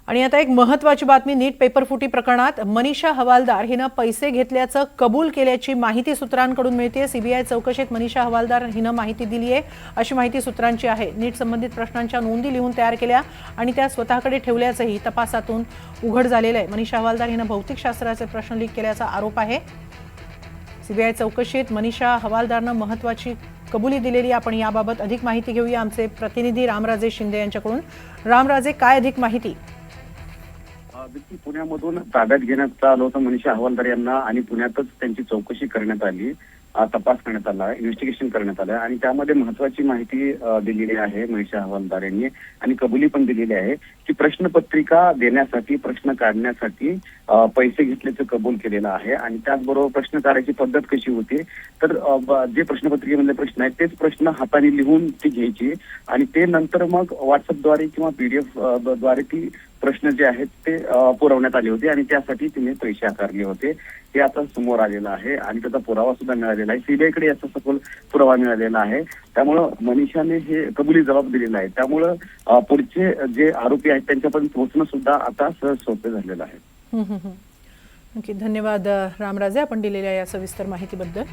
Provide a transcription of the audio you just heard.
आणि आता एक महत्त्वाची बातमी, नीट पेपरफुटी प्रकरणात मनीषा हवालदार हिनं पैसे घेतल्याचं कबूल केल्याची माहिती सूत्रांकडून मिळते। सीबीआय चौकशीत मनीषा हवालदार हिनं माहिती दिली आहे अशी माहिती सूत्रांची आहे। नीट संबंधित प्रश्नांच्या नोंदी लिहून तयार केल्या आणि त्या स्वतःकडे ठेवल्याचंही तपासातून उघड झालेलं आहे। मनीषा हवालदार हिनं भौतिकशास्त्राचे प्रश्न लीक केल्याचा आरोप आहे। सीबीआय चौकशीत मनीषा हवालदारनं महत्त्वाची कबुली दिलेली। आपण याबाबत अधिक माहिती घेऊया आमचे प्रतिनिधी रामराजे शिंदे यांच्याकडून। रामराजे, काय अधिक माहिती? पुण्यामधून ताब्यात घेण्यात आलं होतं मनीषा हवालदार यांना आणि पुण्यातच त्यांची चौकशी करण्यात आली, तपास करण्यात आला, इन्व्हेस्टिगेशन करण्यात आलं आणि त्यामध्ये महत्वाची माहिती दिलेली आहे मनीषा हवालदार यांनी आणि कबुली पण दिलेली आहे की प्रश्नपत्रिका देण्यासाठी, प्रश्न काढण्यासाठी पैसे घेतल्याचं कबूल केलेलं आहे। आणि त्याचबरोबर प्रश्न काढायची पद्धत कशी होती तर जे प्रश्नपत्रिकेमधले प्रश्न आहेत तेच प्रश्न हाताने लिहून ती घ्यायची आणि ते नंतर मग व्हॉट्सअपद्वारे किंवा PDF द्वारे ती प्रश्न जे आहेत ते पुरवण्यात आले होते आणि त्यासाठी तिने पैसे आकारले होते। हे आता समोर आलेलं आहे आणि त्याचा पुरावा सुद्धा मिळालेला आहे। सीबीआयकडे याचा सखोल पुरावा मिळालेला आहे। त्यामुळं मनीषाने हे कबुली जबाब दिलेला आहे। त्यामुळं पुढचे जे आरोपी आहेत त्यांच्यापर्यंत पोहोचणं सुद्धा आता सहज सोपे झालेलं आहे। नक्की, धन्यवाद रामराजे, आपण दिलेल्या या सविस्तर माहितीबद्दल।